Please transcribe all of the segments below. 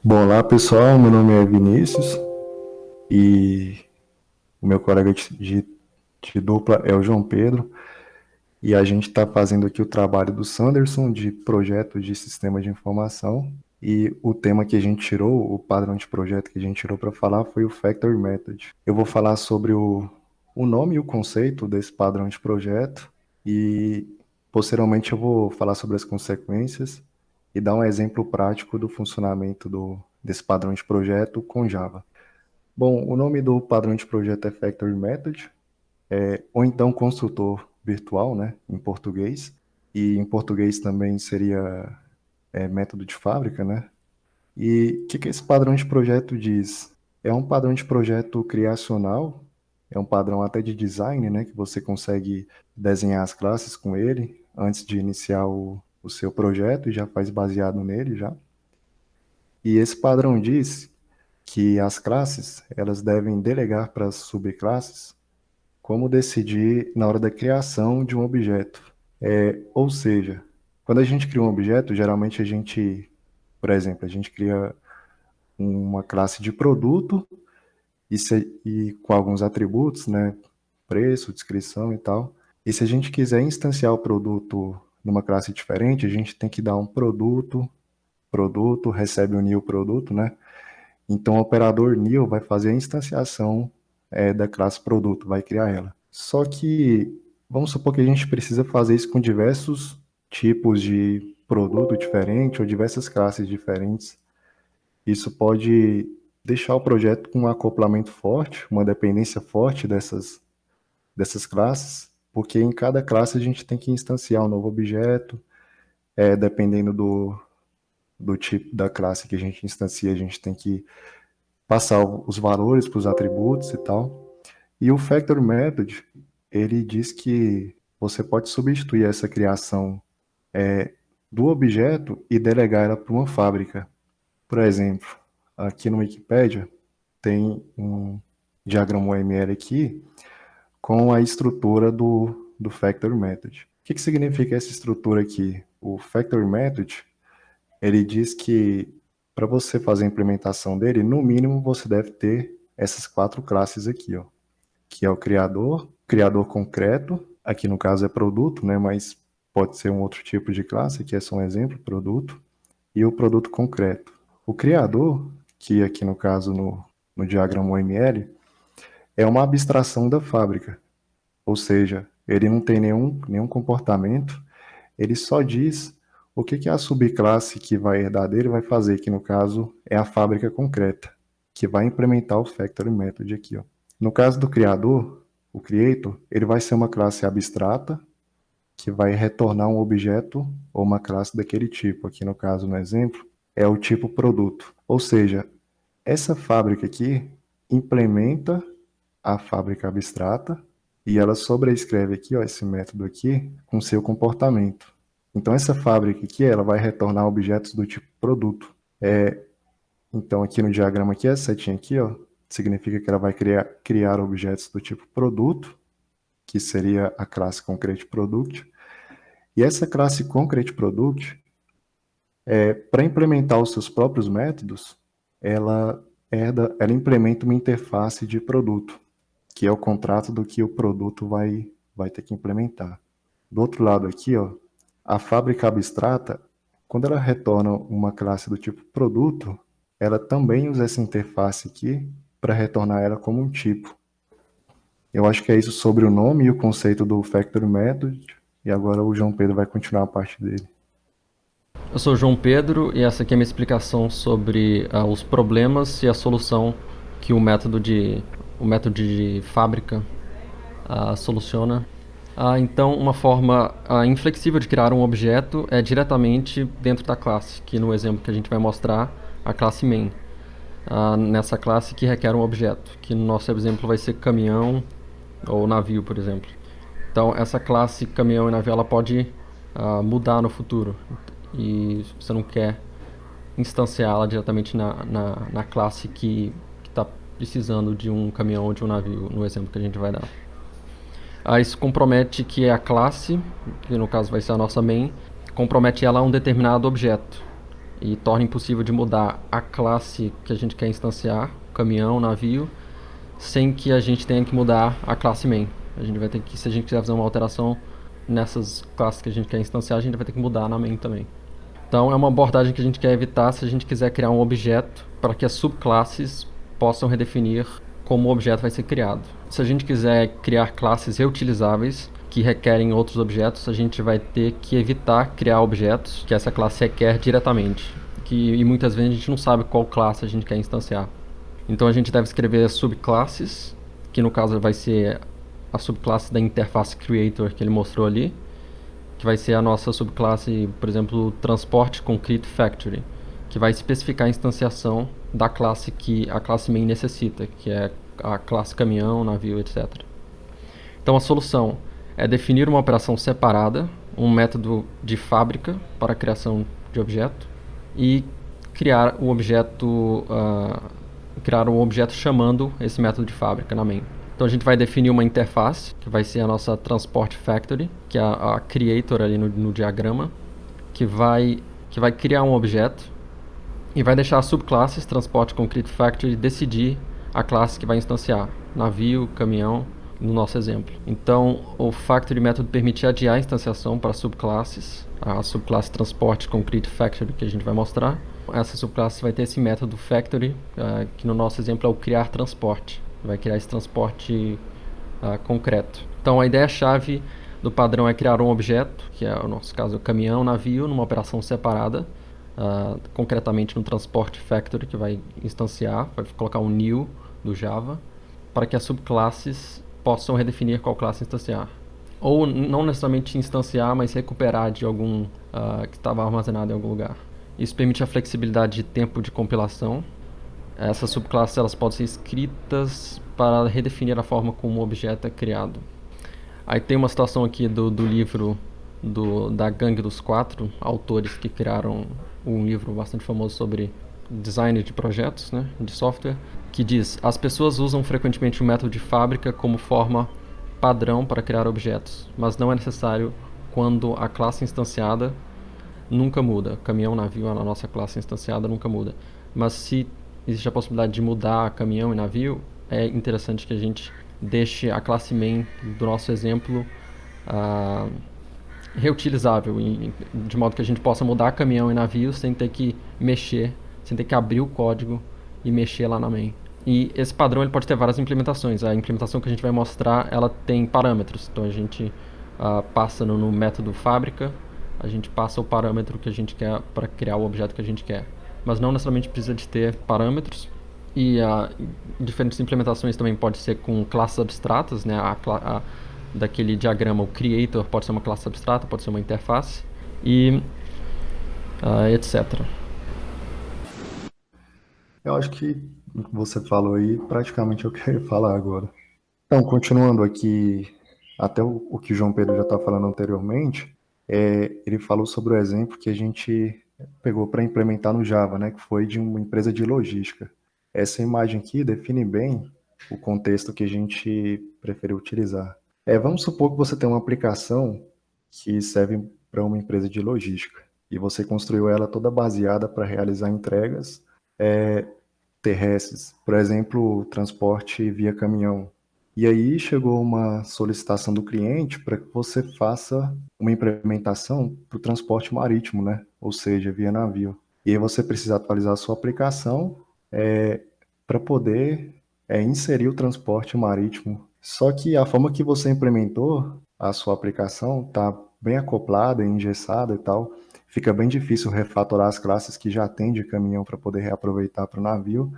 Bom, olá pessoal, meu nome é Vinícius e o meu colega de dupla é o João Pedro e a gente está fazendo aqui o trabalho do Sanderson de projeto de sistema de informação e o tema que a gente tirou, o padrão de projeto que a gente tirou para falar foi o Factory Method. Eu vou falar sobre o nome e o conceito desse padrão de projeto e posteriormente eu vou falar sobre as consequências e dar um exemplo prático do funcionamento desse padrão de projeto com Java. Bom, o nome do padrão de projeto é Factory Method, ou então construtor virtual, né, em português. E em português também seria método de fábrica, né? E o que esse padrão de projeto diz? É um padrão de projeto criacional, é um padrão até de design, né, que você consegue desenhar as classes com ele antes de iniciar o seu projeto e já faz baseado nele já. E esse padrão diz que as classes elas devem delegar para as subclasses como decidir na hora da criação de um objeto. Ou seja, quando a gente cria um objeto, geralmente a gente, por exemplo, a gente cria uma classe de produto e com alguns atributos, né, preço, descrição e tal. E se a gente quiser instanciar o produto numa classe diferente, a gente tem que dar um produto, recebe o new produto, né? Então, o operador new vai fazer a instanciação da classe produto, vai criar ela. Só que, vamos supor que a gente precisa fazer isso com diversos tipos de produto diferente ou diversas classes diferentes. Isso pode deixar o projeto com um acoplamento forte, uma dependência forte dessas classes, porque em cada classe a gente tem que instanciar um novo objeto, dependendo do tipo da classe que a gente instancia, a gente tem que passar os valores para os atributos e tal. E o Factor Method, ele diz que você pode substituir essa criação do objeto e delegar ela para uma fábrica. Por exemplo, aqui no Wikipedia tem um diagrama UML aqui com a estrutura do Factor Method. O que significa essa estrutura aqui? O Factor Method, ele diz que para você fazer a implementação dele, no mínimo você deve ter essas quatro classes aqui, ó, que é o criador concreto, aqui no caso é produto, né, mas pode ser um outro tipo de classe, que é só um exemplo, produto, e o produto concreto. O criador, que aqui no caso no diagrama UML, é uma abstração da fábrica, ou seja, ele não tem nenhum comportamento, ele só diz o que a subclasse que vai herdar dele vai fazer, que no caso é a fábrica concreta, que vai implementar o Factory Method aqui. Ó. No caso do criador, o creator, ele vai ser uma classe abstrata que vai retornar um objeto ou uma classe daquele tipo. Aqui no caso, no exemplo, é o tipo produto. Ou seja, essa fábrica aqui implementa a fábrica abstrata e ela sobrescreve aqui, ó, esse método aqui, com seu comportamento. Então, essa fábrica aqui, ela vai retornar objetos do tipo produto. Então, aqui no diagrama aqui, essa setinha aqui, ó, significa que ela vai criar objetos do tipo produto, que seria a classe concrete_product. E essa classe concrete_product, para implementar os seus próprios métodos, ela implementa uma interface de produto, que é o contrato do que o produto vai ter que implementar. Do outro lado aqui, ó, a fábrica abstrata, quando ela retorna uma classe do tipo produto, ela também usa essa interface aqui para retornar ela como um tipo. Eu acho que é isso sobre o nome e o conceito do Factory Method, e agora o João Pedro vai continuar a parte dele. Eu sou o João Pedro e essa aqui é a minha explicação sobre os problemas e a solução que o método de fábrica soluciona. Então, uma forma inflexível de criar um objeto é diretamente dentro da classe, que no exemplo que a gente vai mostrar, a classe main. Nessa classe que requer um objeto, que no nosso exemplo vai ser caminhão ou navio, por exemplo. Então, essa classe caminhão e navio ela pode mudar no futuro e você não quer instanciá-la diretamente na classe que está precisando de um caminhão ou de um navio, no exemplo que a gente vai dar. Isso compromete que a classe, que no caso vai ser a nossa main, compromete ela a um determinado objeto. e torna impossível de mudar a classe que a gente quer instanciar, caminhão, navio, sem que a gente tenha que mudar a classe main. A gente vai ter que, se a gente quiser fazer uma alteração nessas classes que a gente quer instanciar, a gente vai ter que mudar na main também. Então é uma abordagem que a gente quer evitar se a gente quiser criar um objeto para que as subclasses possam redefinir como o objeto vai ser criado. Se a gente quiser criar classes reutilizáveis que requerem outros objetos, a gente vai ter que evitar criar objetos que essa classe requer diretamente. E muitas vezes a gente não sabe qual classe a gente quer instanciar. Então a gente deve escrever subclasses, que no caso vai ser a subclasse da interface creator que ele mostrou ali, que vai ser a nossa subclasse, por exemplo, transporte concrete factory, que vai especificar a instanciação da classe que a classe main necessita, que é a classe caminhão, navio, etc. Então a solução é definir uma operação separada, um método de fábrica para a criação de objeto e criar o objeto criar um objeto chamando esse método de fábrica na main. Então a gente vai definir uma interface, que vai ser a nossa transport factory, que é a creator ali no diagrama, que vai criar um objeto e vai deixar as subclasses transport concrete factory decidir a classe que vai instanciar, navio, caminhão, no nosso exemplo. Então o factory method permite adiar a instanciação para subclasses, a subclasse transport concrete factory que a gente vai mostrar. Essa subclasse vai ter esse método factory, que no nosso exemplo é o criar transporte. Vai criar esse transporte concreto. Então a ideia-chave do padrão é criar um objeto, que é no nosso caso o caminhão, navio, numa operação separada, concretamente no transport factory, que vai instanciar, vai colocar um new do Java, para que as subclasses possam redefinir qual classe instanciar. Ou não necessariamente instanciar, mas recuperar de algum que estava armazenado em algum lugar. Isso permite a flexibilidade de tempo de compilação. Essas subclasses elas podem ser escritas para redefinir a forma como o objeto é criado. Aí tem uma situação aqui do livro da Gangue dos Quatro, autores que criaram um livro bastante famoso sobre design de projetos, né, de software, que diz: as pessoas usam frequentemente o método de fábrica como forma padrão para criar objetos, mas não é necessário quando a classe instanciada nunca muda. Caminhão, navio, a nossa classe instanciada nunca muda. Mas se existe a possibilidade de mudar caminhão e navio, é interessante que a gente deixe a classe main do nosso exemplo reutilizável, de modo que a gente possa mudar caminhão e navio sem ter que mexer, sem ter que abrir o código e mexer lá na main. E esse padrão ele pode ter várias implementações. A implementação que a gente vai mostrar, ela tem parâmetros. Então a gente passa no método fábrica, a gente passa o parâmetro que a gente quer para criar o objeto que a gente quer. Mas não necessariamente precisa de ter parâmetros. E diferentes implementações também pode ser com classes abstratas, né? Daquele diagrama, o creator pode ser uma classe abstrata, pode ser uma interface, e etc. Eu acho que o que você falou aí praticamente é o que eu ia falar agora. Então, continuando aqui, até o que o João Pedro já está falando anteriormente, ele falou sobre o exemplo que a gente pegou para implementar no Java, né, que foi de uma empresa de logística. Essa imagem aqui define bem o contexto que a gente preferiu utilizar. Vamos supor que você tem uma aplicação que serve para uma empresa de logística e você construiu ela toda baseada para realizar entregas terrestres, por exemplo, transporte via caminhão. E aí chegou uma solicitação do cliente para que você faça uma implementação para o transporte marítimo, né? Ou seja, via navio. E aí você precisa atualizar a sua aplicação para poder inserir o transporte marítimo. Só que a forma que você implementou a sua aplicação está bem acoplada, engessada e tal. Fica bem difícil refatorar as classes que já tem de caminhão para poder reaproveitar para o navio.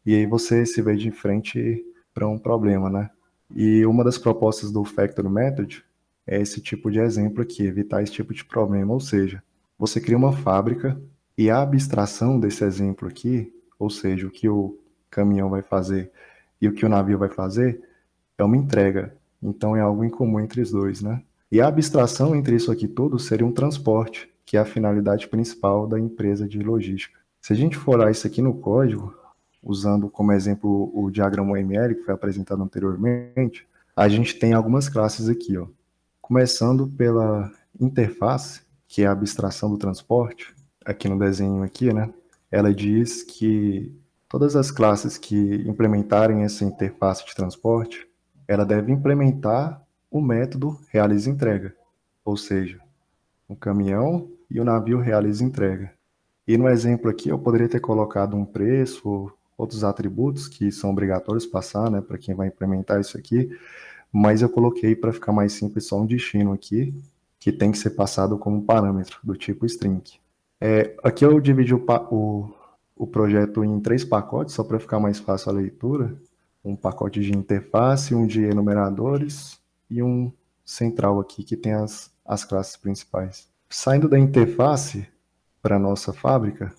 E aí você se vê de frente para um problema, né? E uma das propostas do Factory Method é esse tipo de exemplo aqui, evitar esse tipo de problema. Ou seja, você cria uma fábrica e a abstração desse exemplo aqui, ou seja, o que o caminhão vai fazer e o que o navio vai fazer, é uma entrega. Então é algo em comum entre os dois, né? E a abstração entre isso aqui tudo seria um transporte, que é a finalidade principal da empresa de logística. Se a gente for olhar isso aqui no código, usando como exemplo o diagrama UML que foi apresentado anteriormente, a gente tem algumas classes aqui, ó. Começando pela interface, que é a abstração do transporte, aqui no desenho aqui, né? Ela diz que todas as classes que implementarem essa interface de transporte, ela deve implementar o método realiza entrega, ou seja, o caminhão e o navio realiza entrega. E no exemplo aqui eu poderia ter colocado um preço, outros atributos que são obrigatórios passar, né, para quem vai implementar isso aqui, mas eu coloquei para ficar mais simples só um destino aqui, que tem que ser passado como parâmetro do tipo string. Aqui eu dividi o projeto em 3 pacotes, só para ficar mais fácil a leitura. Um pacote de interface, um de enumeradores e um central aqui que tem as classes principais. Saindo da interface para a nossa fábrica,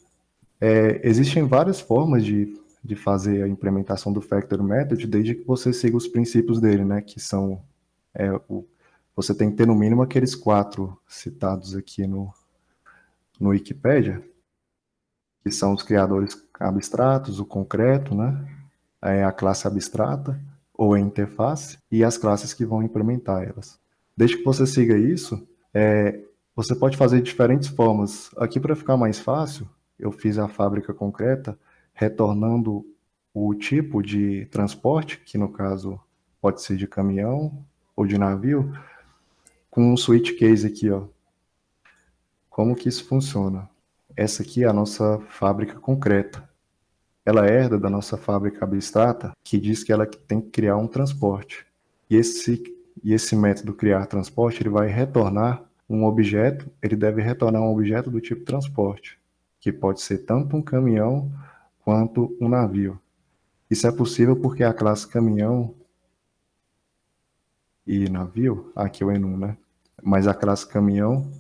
existem várias formas de fazer a implementação do Factory Method, desde que você siga os princípios dele, né? Que são, você tem que ter no mínimo aqueles 4 citados aqui no Wikipedia, que são os criadores abstratos, o concreto, né? A classe abstrata ou a interface e as classes que vão implementar elas. Desde que você siga isso, você pode fazer de diferentes formas. Aqui, para ficar mais fácil, eu fiz a fábrica concreta retornando o tipo de transporte, que no caso pode ser de caminhão ou de navio, com um switch case aqui, ó. Como que isso funciona? Essa aqui é a nossa fábrica concreta. Ela herda da nossa fábrica abstrata, que diz que ela tem que criar um transporte. E esse método criar transporte, ele vai retornar um objeto, ele deve retornar um objeto do tipo transporte, que pode ser tanto um caminhão quanto um navio. Isso é possível porque a classe caminhão e navio, aqui é o enum, né? Mas a classe caminhão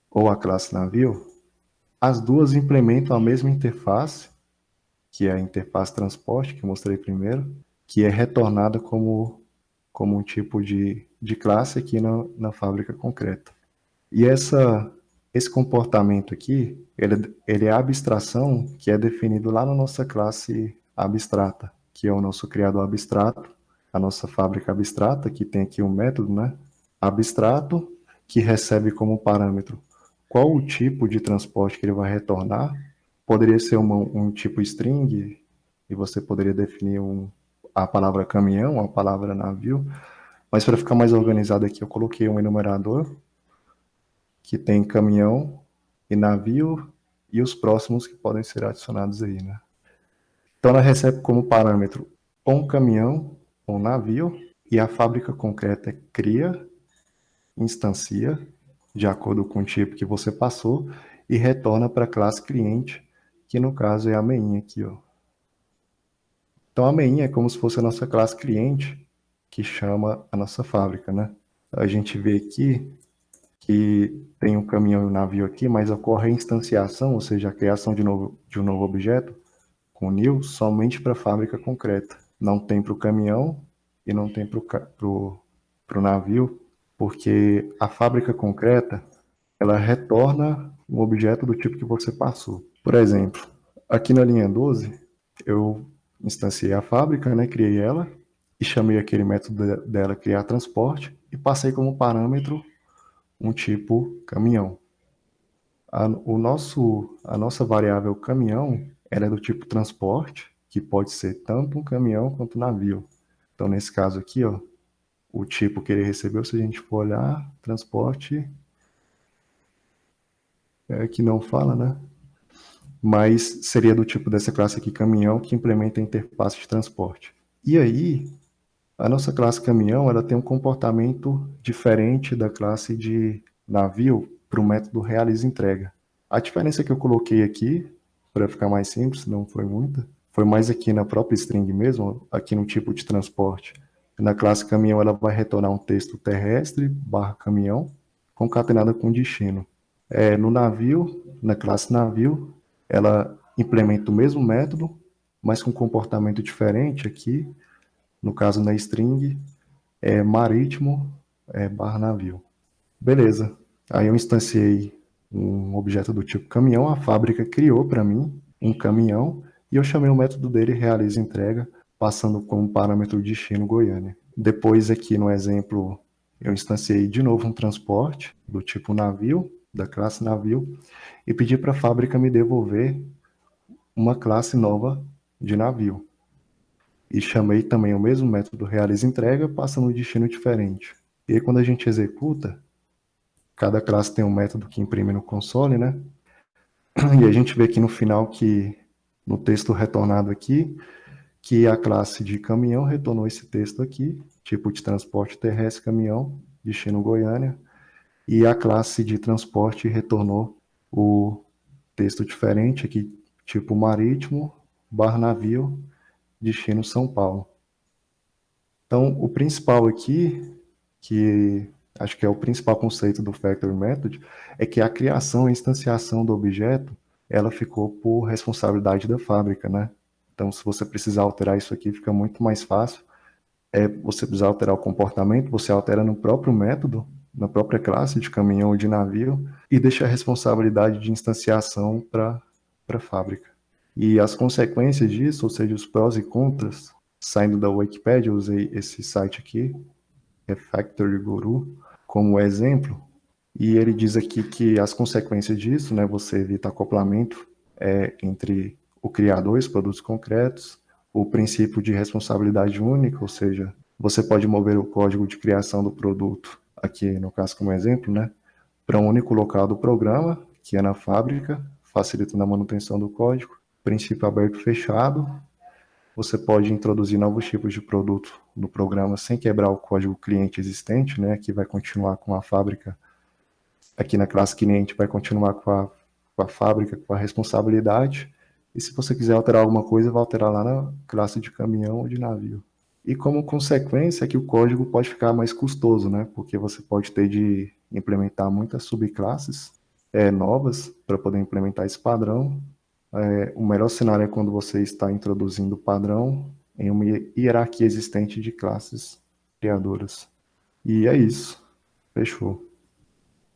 ou a classe navio, as duas implementam a mesma interface, que é a interface transporte, que eu mostrei primeiro, que é retornada como um tipo de classe aqui na fábrica concreta. E esse comportamento aqui, ele é a abstração que é definido lá na nossa classe abstrata, que é o nosso criador abstrato, a nossa fábrica abstrata, que tem aqui um método, né? Abstrato, que recebe como parâmetro qual o tipo de transporte que ele vai retornar. Poderia ser um tipo string, e você poderia definir a palavra caminhão, a palavra navio, mas para ficar mais organizado aqui, eu coloquei um enumerador que tem caminhão e navio e os próximos que podem ser adicionados aí, né? Então ela recebe como parâmetro um caminhão, um navio, e a fábrica concreta cria, instancia, de acordo com o tipo que você passou, e retorna para a classe cliente, que no caso é a main aqui, ó. Então a main é como se fosse a nossa classe cliente, que chama a nossa fábrica, né? A gente vê aqui que tem um caminhão e um navio aqui, mas ocorre a instanciação, ou seja, a criação de um novo objeto, com new, somente para a fábrica concreta. Não tem para o caminhão e não tem para o navio, porque a fábrica concreta, ela retorna um objeto do tipo que você passou. Por exemplo, aqui na linha 12, eu instanciei a fábrica, né, criei ela, e chamei aquele método dela criar transporte, e passei como parâmetro um tipo caminhão. A nossa variável caminhão, ela é do tipo transporte, que pode ser tanto um caminhão quanto um navio. Então, nesse caso aqui, ó, o tipo que ele recebeu, se a gente for olhar, transporte, que não fala, né? Mas seria do tipo dessa classe aqui, caminhão, que implementa a interface de transporte. E aí, a nossa classe caminhão, ela tem um comportamento diferente da classe de navio para o método realiza entrega. A diferença que eu coloquei aqui, para ficar mais simples, não foi muita, foi mais aqui na própria string mesmo, aqui no tipo de transporte. Na classe caminhão, ela vai retornar um texto terrestre barra caminhão, concatenada com destino. No navio, na classe navio, ela implementa o mesmo método, mas com comportamento diferente aqui, no caso na string, marítimo barra navio. Beleza. Aí eu instanciei um objeto do tipo caminhão, a fábrica criou para mim um caminhão e eu chamei o método dele realiza entrega, passando como parâmetro destino Goiânia. Depois aqui no exemplo eu instanciei de novo um transporte do tipo navio da classe navio e pedi para a fábrica me devolver uma classe nova de navio. E chamei também o mesmo método realiza entrega, passando um destino diferente. E aí, quando a gente executa, cada classe tem um método que imprime no console, né? E a gente vê aqui no final que, no texto retornado aqui, que a classe de caminhão retornou esse texto aqui, tipo de transporte terrestre caminhão, destino Goiânia, e a classe de transporte retornou o texto diferente aqui, tipo marítimo, bar navio, destino São Paulo. Então, o principal aqui, que acho que é o principal conceito do Factory Method, é que a criação e instanciação do objeto, ela ficou por responsabilidade da fábrica, né? Então, se você precisar alterar isso aqui, fica muito mais fácil. Você precisar alterar o comportamento, você altera no próprio método, na própria classe de caminhão ou de navio, e deixa a responsabilidade de instanciação para a fábrica. E as consequências disso, ou seja, os prós e contras, saindo da Wikipedia, eu usei esse site aqui, é Factory Guru, como exemplo, e ele diz aqui que as consequências disso, né, você evita acoplamento entre o criador e os produtos concretos, o princípio de responsabilidade única, ou seja, você pode mover o código de criação do produto, aqui no caso como exemplo, né, para um único local do programa, que é na fábrica, facilitando a manutenção do código. Princípio aberto e fechado, você pode introduzir novos tipos de produto no programa sem quebrar o código cliente existente, né, que vai continuar com a fábrica. Aqui na classe cliente vai continuar com a fábrica, com a responsabilidade. E se você quiser alterar alguma coisa, vai alterar lá na classe de caminhão ou de navio. E como consequência é que o código pode ficar mais custoso, né? Porque você pode ter de implementar muitas subclasses novas para poder implementar esse padrão. O melhor cenário é quando você está introduzindo o padrão em uma hierarquia existente de classes criadoras. E é isso. Fechou.